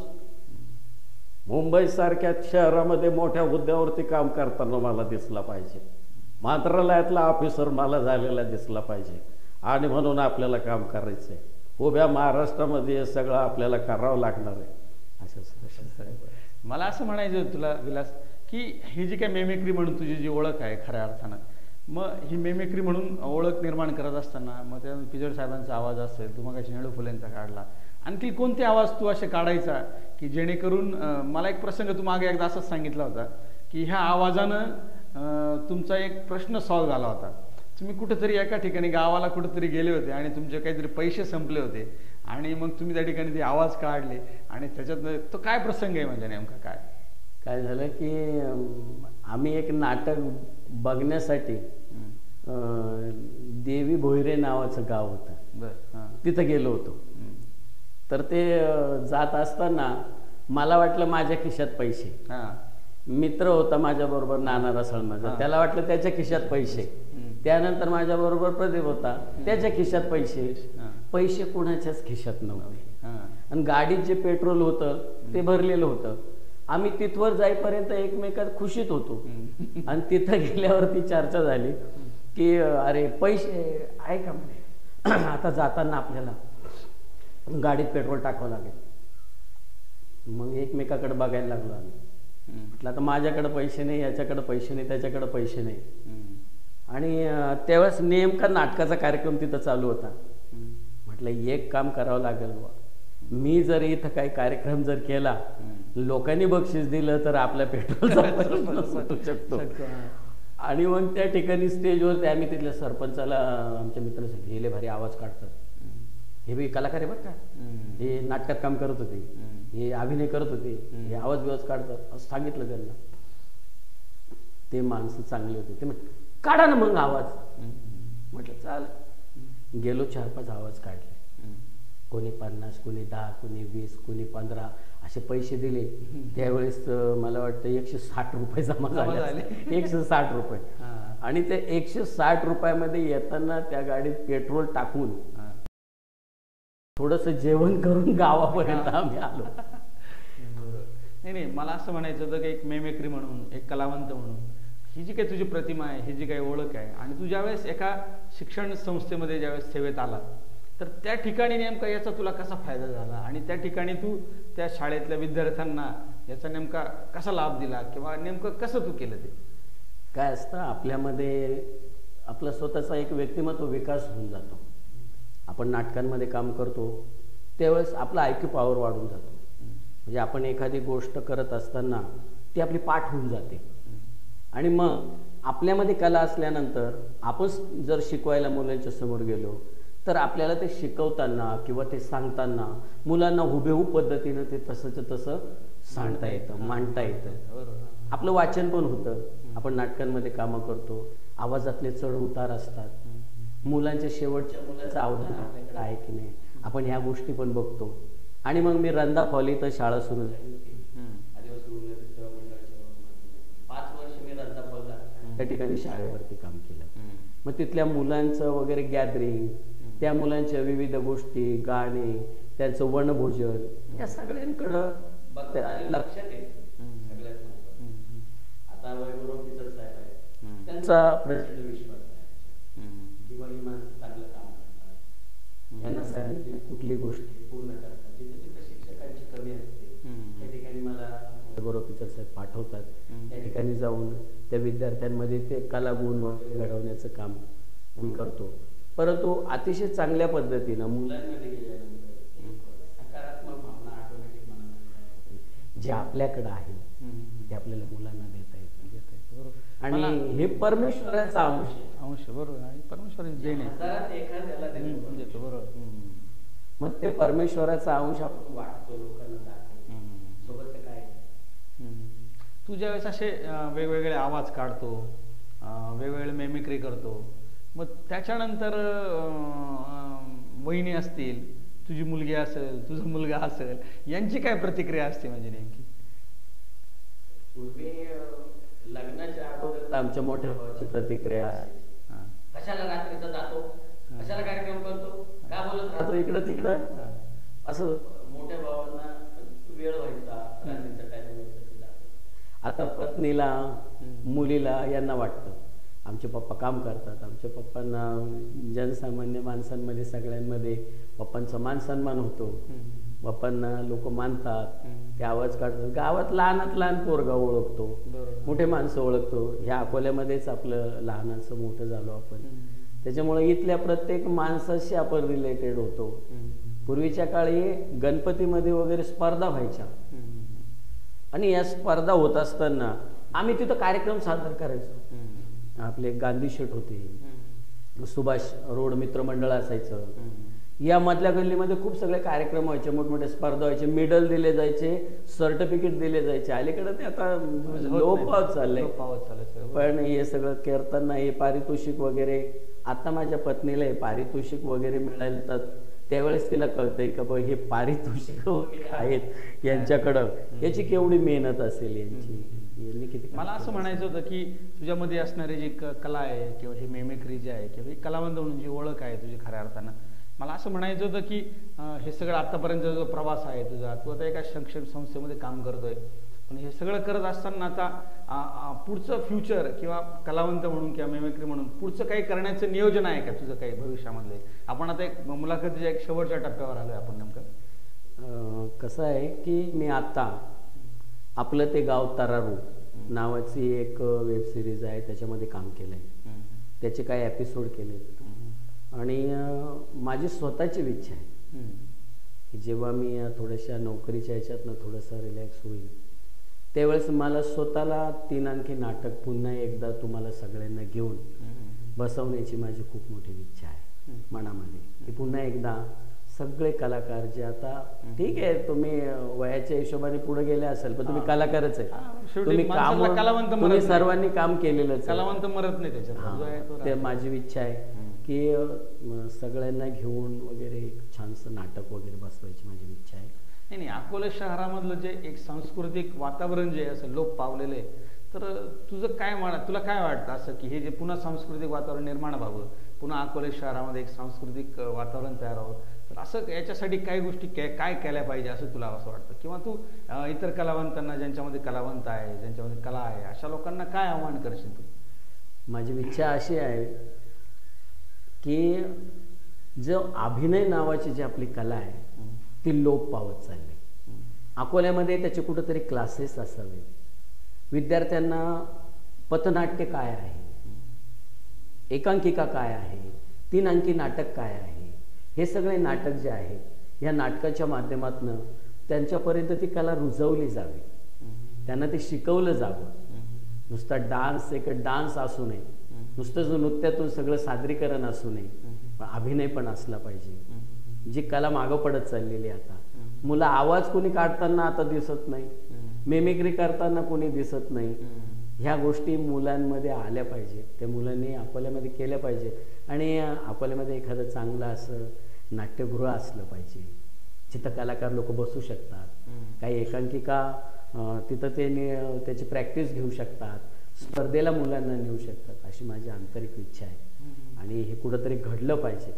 Speaker 1: मुंबईसारख्या शहरामध्ये मोठ्या हुद्द्यावरती काम करताना मला दिसला पाहिजे, मंत्रालयातला ऑफिसर मला झालेला दिसला पाहिजे. आणि म्हणून आपल्याला काम करायचं आहे. उभ्या महाराष्ट्रामध्ये हे सगळं आपल्याला करावं लागणार आहे.
Speaker 3: अशा मला असं म्हणायचं तुला विलास की ही जी काय मेमिक्री म्हणून तुझी जी ओळख आहे खऱ्या अर्थानं, मग ही मेमिक्री म्हणून ओळख निर्माण करत असताना मग त्या पिचड साहेबांचा आवाज असेल, तू मग नेहरू फुलेंचा काढला, आणखी कोणते आवाज तू असे काढायचा की जेणेकरून मला एक प्रसंग तू मागे एकदा असंच सांगितला होता की ह्या आवाजानं तुमचा एक प्रश्न सॉल्व्ह झाला होता. तुम्ही कुठेतरी एका ठिकाणी गावाला कुठेतरी गेले होते आणि तुमचे काहीतरी पैसे संपले होते आणि मग तुम्ही त्या ठिकाणी ते आवाज काढले आणि त्याच्यात तो काय प्रसंग आहे म्हणजे नेमका काय
Speaker 2: झालं की आम्ही एक नाटक बघण्यासाठी देवी भोईरे नावाचं गाव होतं, तिथं गेलो होतो. तर ते जात असताना मला वाटलं माझ्या खिशात पैसे, मित्र होता माझ्याबरोबर नाना रसाळ माझा, त्याला वाटलं त्याच्या खिशात पैसे. त्यानंतर माझ्याबरोबर प्रदीप होता, त्याच्या खिशात पैसे कोणाच्याच खिशात नव्हते. आणि गाडीत जे पेट्रोल होतं ते भरलेलं होतं. आम्ही तिथवर जाईपर्यंत एकमेकात खुशीत होतो. आणि तिथं गेल्यावरती चर्चा झाली की अरे पैसे आहे का म्हणे, आता जाताना आपल्याला गाडीत पेट्रोल टाकावं लागेल. मग एकमेकाकडे बघायला लागलो आम्ही. म्हटलं आता माझ्याकडे पैसे नाही, याच्याकडे पैसे नाही, त्याच्याकडे पैसे नाही. आणि त्यावेळेस नेमका नाटकाचा कार्यक्रम तिथं चालू होता. म्हटलं एक काम करावं लागेल, मी जर इथं काही कार्यक्रम जर केला, लोकांनी बक्षीस दिलं तर आपल्या पेट्रोलचा सुटू शकतो. आणि मग त्या ठिकाणी स्टेजवरती आम्ही तिथल्या सरपंचाला आमच्या मित्रांनी सांगितलं, हे लय भारी आवाज काढतात, हे बी कलाकार आहे बरं का, हे नाटकात काम करत होते, हे अभिनय करत होते, हे आवाज बिवाज काढतात असं सांगितलं त्यांना. ते माणसं चांगले होते. ते म्हटलं काढा ना मग आवाज. म्हटलं चाल. गेलो 4-5 आवाज काढले. कोणी 50, कोणी 10, कोणी 20, कोणी 15 असे पैसे दिले. त्यावेळेस मला वाटतं 160 रुपये जमा झाले. 160 रुपये. आणि ते 160 रुपयामध्ये येताना त्या गाडीत पेट्रोल टाकून थोडंसं जेवण करून गावापर्यंत आम्ही आलो.
Speaker 3: नाही, मला असं म्हणायचं होतं की एक मेमेक्री म्हणून, एक कलावंत म्हणून ही जी काही तुझी प्रतिमा आहे, ही जी काही ओळख आहे, आणि तू ज्यावेळेस एका शिक्षण संस्थेमध्ये ज्यावेळेस सेवेत आला, तर त्या ठिकाणी नेमका याचा तुला कसा फायदा झाला, आणि त्या ठिकाणी तू त्या शाळेतल्या विद्यार्थ्यांना याचा नेमका कसा लाभ दिला, किंवा नेमकं कसं तू केलं ते?
Speaker 2: काय असतं, आपल्यामध्ये आपला स्वतःचा एक व्यक्तिमत्व विकास होऊन जातो. आपण नाटकांमध्ये काम करतो त्यावेळेस आपला IQ पॉवर वाढून जातो. म्हणजे आपण एखादी गोष्ट करत असताना ती आपली पाठ होऊन जाते. आणि मग आपल्यामध्ये कला असल्यानंतर आपण जर शिकवायला मुलांच्या समोर गेलो तर आपल्याला ते शिकवताना किंवा ते सांगताना मुलांना हुबेहूब पद्धतीनं ते तसंच तसं सांगता येतं, मांडता येतं. आपलं वाचन पण होतं. आपण नाटकांमध्ये कामं करतो, आवाजातले चढ उतार असतात, मुलांच्या शेवटच्या मुलाचं अवधान आपल्याकडे आहे की नाही, आपण ह्या गोष्टी पण बघतो. आणि मग मी रंधा फॉल इथं शाळा सुरू झाली. 5 वर्ष मी रंधा फॉलला त्या ठिकाणी शाळेवरती काम केलं. मग तिथल्या मुलांचं वगैरे गॅदरिंग, त्या मुलांच्या विविध गोष्टी, गाणे, त्यांचं वनभोजन, या सगळ्यांकडं बघते आणि लक्षात येतं. सगळ्यात आता वैभव ऑफिसर साहेब आहेत, त्यांचा प्रचंड विश्वास आहे किंवा ही माणसं चांगलं काम करतात, यांना सांगितली कुठली गोष्टी पूर्ण करतात. जिथे जिथे शिक्षकांची कमी असते त्या ठिकाणी मला वैभव ऑफिसर साहेब पाठवतात. त्या ठिकाणी जाऊन त्या विद्यार्थ्यांमध्ये ते कलागुण घडवण्याचं काम मी करतो. परंतु अतिशय चांगल्या पद्धतीनं मुलांमध्ये गेल्यानंतर सकारात्मक भावना ऑटोमॅटिक मनामध्ये जे आपल्याकडं आहे ते आपल्याला मुलांना देता येतं. आणि हे परमेश्वराचा अंश.
Speaker 3: बरोबर आहे, परमेश्वराची देण आहे.
Speaker 2: एखाद्याला देतो.
Speaker 3: बरोबर.
Speaker 2: मग ते परमेश्वराचा अंश आपण वाटतो, लोकांना दाखवतो. सोबत काय
Speaker 3: तू ज्यावेळेस असे वेगवेगळे आवाज काढतो, वेगवेगळे मेमिक्री करतो, मग त्याच्यानंतर वहिनी असतील, तुझी मुलगी असेल, तुझा मुलगा असेल, यांची काय प्रतिक्रिया असते म्हणजे नेमकी?
Speaker 2: पूर्वी लग्नाच्या अगोदर आमच्या मोठ्या भावाची प्रतिक्रिया आहे, कशाला रात्रीचा जातो, कशाला कार्यक्रम करतो, काय बोलत राहतो इकडं तिकडं, असं मोठ्या भावांना वेळ व्हायचा, रात्रीचा टाइम व्हायचा. आता पत्नीला, मुलीला यांना वाटतं आमचे पप्पा काम करतात, आमच्या पप्पांना जनसामान्य माणसांमध्ये सगळ्यांमध्ये पप्पांचा मान सन्मान होतो, पप्पांना लोक मानतात, ते आवाज काढतात. गावात लहानात लहान पोरगा ओळखतो, मोठे माणसं ओळखतो. ह्या अकोल्यामध्येच आपलं लहानाचं मोठं झालो आपण, त्याच्यामुळे इथल्या प्रत्येक माणसाशी आपण रिलेटेड होतो. पूर्वीच्या काळी गणपतीमध्ये वगैरे स्पर्धा व्हायच्या, आणि या स्पर्धा होत असताना आम्ही तिथं कार्यक्रम सादर करायचो. आपले गांधी शेठ होते, सुभाष रोड मित्रमंडळ असायचं, या मधल्या गल्लीमध्ये खूप सगळे कार्यक्रम व्हायचे, मोठमोठे स्पर्धा व्हायचे, मेडल दिले जायचे, सर्टिफिकेट दिले जायचे. अलीकडे ते आता लोप पावत चाललंय. पण हे सगळं करताना हे पारितोषिक वगैरे, आता माझ्या पत्नीला हे पारितोषिक वगैरे मिळालं, त्यावेळेस तिला कळतंय का बघ हे पारितोषिक वगैरे आहेत यांच्याकडं, याची केवढी मेहनत असेल यांची.
Speaker 3: मला असं म्हणायचं होतं की तुझ्यामध्ये असणारी जी कला आहे किंवा ही मेमिक्री जी आहे किंवा ही कलावंत म्हणून जी ओळख आहे तुझी खऱ्या अर्थानं, मला असं म्हणायचं होतं की हे सगळं आतापर्यंतचा जो प्रवास आहे तुझा, तू आता एका शिक्षण संस्थेमध्ये काम करतोय, पण हे सगळं करत असताना आता पुढचं फ्युचर किंवा कलावंत म्हणून किंवा मेमिक्री म्हणून पुढचं काही करण्याचं नियोजन आहे का तुझं काही भविष्यामधले? आपण आता एक मुलाखतीच्या एक शेवटच्या टप्प्यावर आलोय आपण. नेमकं
Speaker 2: कसं आहे की मी आता आपलं ते गाव तरारू नावाची एक वेब सिरीज आहे, त्याच्यामध्ये काम केलंय, त्याचे काही एपिसोड केलेत. आणि माझी स्वतःची इच्छा आहे की जेव्हा मी थोड्याशा नोकरीच्या ह्याच्यातनं थोडंसं रिलॅक्स होईल त्यावेळेस मला स्वतःला 3 आणखी नाटक पुन्हा एकदा तुम्हाला सगळ्यांना घेऊन बसवण्याची माझी खूप मोठी इच्छा आहे मनामध्ये, की पुन्हा एकदा सगळे कलाकार जे आता ठीक आहे तुम्ही वयाच्या हिशोबाने पुढे गेले असेल पण तुम्ही कलाकारच आहे, तुम्ही काम तुम्ही सर्वांनी काम केलेलंच,
Speaker 3: कलावंत मरत नाही त्याच्यात.
Speaker 2: ते माझी इच्छा आहे की सगळ्यांना घेऊन वगैरे एक छानसं नाटक वगैरे बसवायची माझी इच्छा आहे.
Speaker 3: नाही अकोला शहरामधलं जे एक सांस्कृतिक वातावरण जे असं लोप पावलेलं आहे, तर तुझं काय तुला काय वाटतं असं की हे जे पुन्हा सांस्कृतिक वातावरण निर्माण व्हावं, पुन्हा अकोला शहरामध्ये एक सांस्कृतिक वातावरण तयार व्हावं, तर असं याच्यासाठी काही गोष्टी काय केल्या पाहिजे असं तुला असं वाटतं? किंवा तू इतर कलावंतांना, ज्यांच्यामध्ये कलावंत आहे, ज्यांच्यामध्ये कला आहे, अशा लोकांना काय आव्हान करशील तू?
Speaker 2: माझी इच्छा अशी आहे की जो अभिनय नावाची जी आपली कला आहे ती लोप पावत चालली. अकोल्यामध्ये त्याचे कुठंतरी क्लासेस असावे, विद्यार्थ्यांना पथनाट्य काय आहे, एकांकिका काय आहे, 3 अंकी नाटक काय आहे, हे सगळे नाटक जे आहेत या नाटकाच्या माध्यमातून त्यांच्यापर्यंत ती कला रुजवली जावी, त्यांना ते शिकवलं जावं. नुसता डान्स एक डान्स असू नये, नुसतं नृत्यातून सगळं सादरीकरण असू नये, पण अभिनय पण असला पाहिजे. जी कला मागं पडत चाललेली आता, मुलं आवाज कोणी काढताना आता दिसत नाही, मेमिक्री करताना कोणी दिसत नाही. ह्या गोष्टी मुलांमध्ये आल्या पाहिजेत, त्या मुलांनी अकोल्यामध्ये केल्या पाहिजेत. आणि अकोल्यामध्ये एखादं चांगलं असं नाट्यगृह असलं पाहिजे जिथं कलाकार लोक बसू शकतात, काही एकांकिका तिथं ते त्याची प्रॅक्टिस घेऊ शकतात, स्पर्धेला मुलांना नेऊ शकतात, अशी माझी आंतरिक इच्छा आहे. आणि हे कुठंतरी घडलं पाहिजे.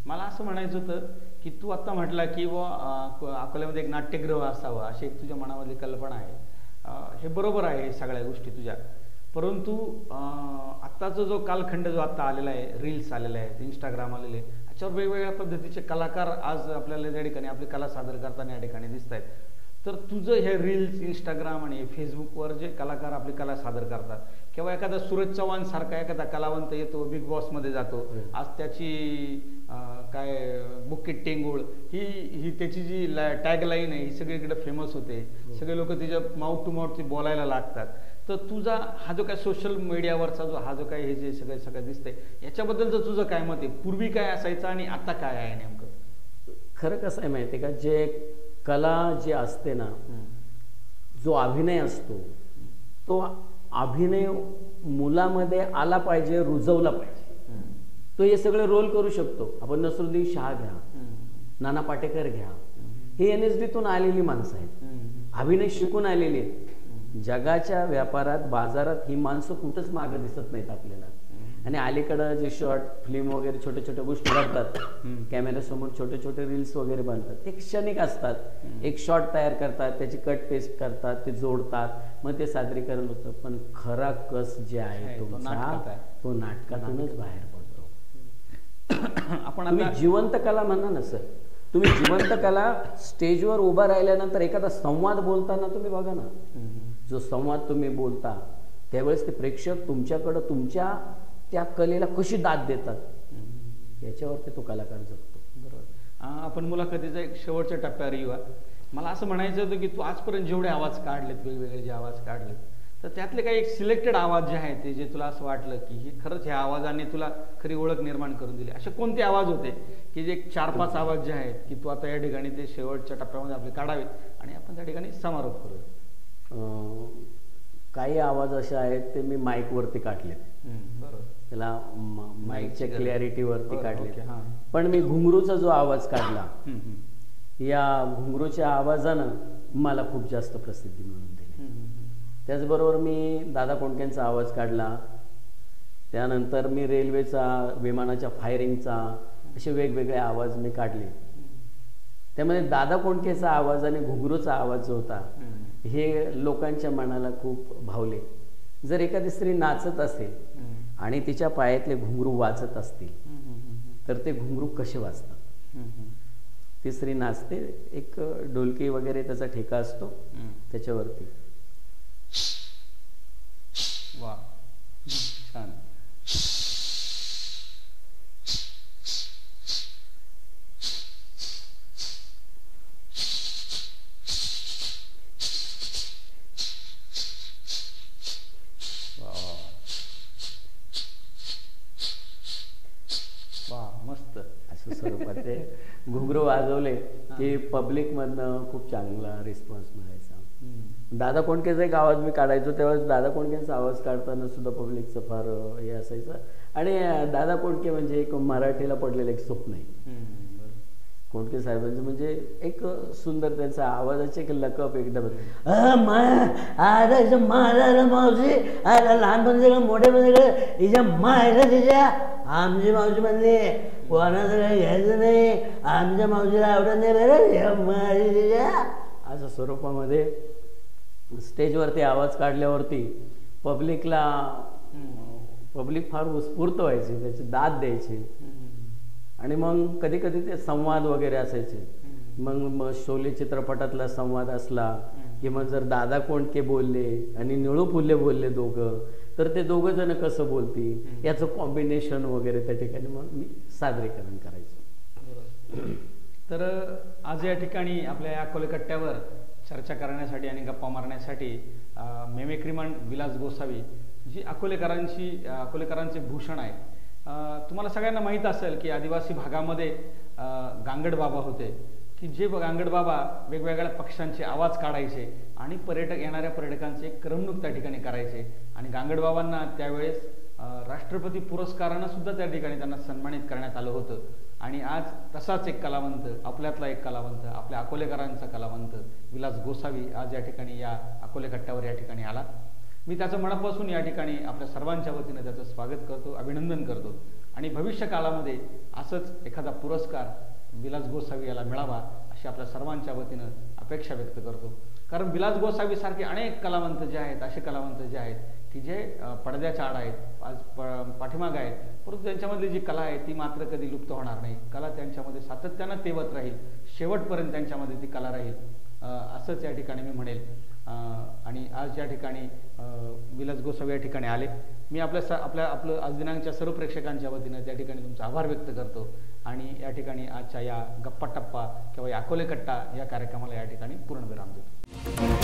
Speaker 3: मला असं म्हणायचं होतं की तू आता म्हटला की अकोल्यामध्ये एक नाट्यगृह असावं अशी एक तुझ्या मनामधली कल्पना आहे. हे बरोबर आहे सगळ्या गोष्टी तुझ्या, परंतु आत्ताचा जो कालखंड जो आता आलेला आहे, रील्स आलेले आहेत, इंस्टाग्राम आलेले, याच्यावर वेगवेगळ्या पद्धतीचे कलाकार आज आपल्याला त्या ठिकाणी आपली कला सादर करताना या ठिकाणी दिसत आहेत. तर तुझं हे रील्स, इंस्टाग्राम आणि फेसबुकवर जे कलाकार आपली कला सादर करतात, किंवा एखादा सूरज चव्हाण सारखा एखादा कलावंत येतो, बिग बॉसमध्ये जातो, आज त्याची काय बुक्कीट टेंगुळ ही त्याची जी टॅगलाईन आहे ही सगळीकडे फेमस होते, सगळे लोक तिच्या माउथ टू माउथ बोलायला लागतात. तर तुझा हा जो काय सोशल मीडियावरचा हा जो काय हे जे सगळं दिसतंय याच्याबद्दलचं तुझं काय मत आहे? पूर्वी काय असायचं आणि आता काय आहे नेमकं?
Speaker 2: खरं कसं आहे माहिती आहे का, जे कला जी असते ना, जो अभिनय असतो तो अभिनय मुलामध्ये आला पाहिजे, रुजवला पाहिजे. तो हे सगळे रोल करू शकतो. आपण नसरुद्दीन शाह घ्या, नाना पाटेकर घ्या, हे NSDतून आलेली माणसं आहेत, अभिनय शिकून आलेली आहेत. जगाच्या व्यापारात, बाजारात ही माणसं कुठंच मागं दिसत नाहीत आपल्याला. आणि अलीकडं जे शॉर्ट फिल्म वगैरे छोट्या छोट्या गोष्टी करतात, कॅमेऱ्यासमोर छोटे छोटे रील्स वगैरे बनतात, ते क्षणिक असतात. एक शॉर्ट तयार करतात, त्याची कट पेस्ट करतात, ते जोडतात, मग ते सादरीकरण होतं. पण खरा कस जे आहे तो नाटकातूनच बाहेर पडतो. तुम्ही जिवंत कला म्हणा ना सर, तुम्ही जिवंत कला स्टेजवर उभा राहिल्यानंतर एखादा संवाद बोलताना तुम्ही बघा ना, जो संवाद तुम्ही बोलता त्यावेळेस ते प्रेक्षक तुमच्याकडं तुमच्या त्या कलेला कशी दाद देतात याच्यावरती तो कलाकार जगतो.
Speaker 3: बरोबर. आपण मुलाखतीचा एक शेवटच्या टप्प्यावर येऊया. मला असं म्हणायचं होतं की तू आजपर्यंत जेवढे आवाज काढलेत, वेगवेगळे जे आवाज काढलेत, तर त्यातले काही एक सिलेक्टेड आवाज जे आहेत ते जे तुला असं वाटलं की हे खरंच ह्या आवाजाने तुला खरी ओळख निर्माण करून दिली, असे कोणते आवाज होते की जे 4-5 आवाज जे आहेत की तू आता या ठिकाणी ते शेवटच्या टप्प्यामध्ये आपले काढावेत आणि आपण त्या ठिकाणी समारोप करूया?
Speaker 2: काही आवाज असे आहेत ते मी माईकवरती काढलेत,
Speaker 3: बरोबर,
Speaker 2: त्याला माईकच्या क्लॅरिटीवरती काढले. पण मी घुंगरूचा जो आवाज काढला, या घुंगरूच्या आवाजानं मला खूप जास्त प्रसिद्धी मिळवून दिली. त्याचबरोबर मी दादा कोंडकेंचा आवाज काढला, त्यानंतर मी रेल्वेचा, विमानाच्या फायरिंगचा, असे वेगवेगळे आवाज मी काढले. त्यामध्ये दादा कोंडकेचा आवाज आणि घुंगरूचा आवाज जो होता हे लोकांच्या मनाला खूप भावले. जर एखादी स्त्री नाचत असेल आणि तिच्या पायातले घुंगरू वाजत असतील तर ते घुंगरू कसे वाजतात? ती स्त्री नाचते, एक ढोलकी वगैरे त्याचा ठेका असतो त्याच्यावरती.
Speaker 3: वा, छान.
Speaker 2: स्वरूपात ते घुंगरू वाजवले की पब्लिकमधनं खूप चांगला रिस्पॉन्स मिळायचा. दादा कोंडकेचा एक आवाज मी काढायचो, तेव्हा दादा कोंडकेंचा आवाज काढताना सुद्धा पब्लिकचं फार हे असायचं. आणि दादा कोंडके म्हणजे एक मराठीला पडलेलं एक स्वप्न आहे. कोंडके साहेबांचं म्हणजे एक सुंदर त्यांचा आवाजाचे एक लकप एकदम माझा मावशी आता लहानपणी सगळं मोठेपणी सगळं हिच्या मायला तिच्या आमची मावशी म्हणली कोणाचं काही घ्यायचं नाही, आमच्या मावशीला आवडत नाही बरं माझी तिच्या अशा स्वरूपामध्ये स्टेजवरती आवाज काढल्यावरती पब्लिक फार उत्स्फूर्त व्हायची, त्याची दाद द्यायची. आणि मग कधी कधी ते संवाद वगैरे असायचे. मग शोले चित्रपटातला संवाद असला की मग जर दादा कोंडके बोलले आणि निळू फुले बोलले दोघं, तर ते दोघं जण कसं बोलतील याचं कॉम्बिनेशन वगैरे त्या ठिकाणी मग मी सादरीकरण करायचो.
Speaker 3: तर आज या ठिकाणी आपल्या या अकोले कट्ट्यावर चर्चा करण्यासाठी आणि गप्पा मारण्यासाठी मेमेक्रीमन विलास गोसावी जी अकोलेकरांचे भूषण आहे. तुम्हाला सगळ्यांना माहीत असेल की आदिवासी भागामध्ये गांगड बाबा होते की जे गांगड बाबा वेगवेगळ्या पक्ष्यांचे आवाज काढायचे आणि येणाऱ्या पर्यटकांची एक करमणूक त्या ठिकाणी करायचे. आणि गांगड बाबांना त्यावेळेस राष्ट्रपती पुरस्कारानं सुद्धा त्या ठिकाणी त्यांना सन्मानित करण्यात आलं होतं. आणि आज तसाच एक कलावंत, आपल्यातला एक कलावंत, आपल्या अकोलेकरांचा कलावंत विलास गोसावी आज या ठिकाणी या अकोले कट्ट्यावर या ठिकाणी आला. मी त्याचं मनापासून या ठिकाणी आपल्या सर्वांच्या वतीनं त्याचं स्वागत करतो, अभिनंदन करतो. आणि भविष्य काळामध्ये असंच एखादा पुरस्कार विलास गोसावी याला मिळावा अशी आपल्या सर्वांच्या वतीनं अपेक्षा व्यक्त करतो. कारण विलास गोसावी सारखे अनेक कलावंत जे आहेत, असे कलावंत जे आहेत की जे पडद्याच्या आड आहेत, आज पाठीमाग आहेत, परंतु त्यांच्यामधली जी कला आहे ती मात्र कधी लुप्त होणार नाही. कला त्यांच्यामध्ये सातत्यानं तेवत राहील, शेवटपर्यंत त्यांच्यामध्ये ती कला राहील असंच या ठिकाणी मी म्हणेल. आणि आज या ठिकाणी विलास गोसावी या ठिकाणी आले. मी आपलं आज दिनांकच्या सर्व प्रेक्षकांच्या वतीनं त्या ठिकाणी तुमचा आभार व्यक्त करतो. आणि या ठिकाणी आजच्या या गप्पा टप्पा किंवा या अकोले कट्टा या कार्यक्रमाला या ठिकाणी पूर्णविराम देतो.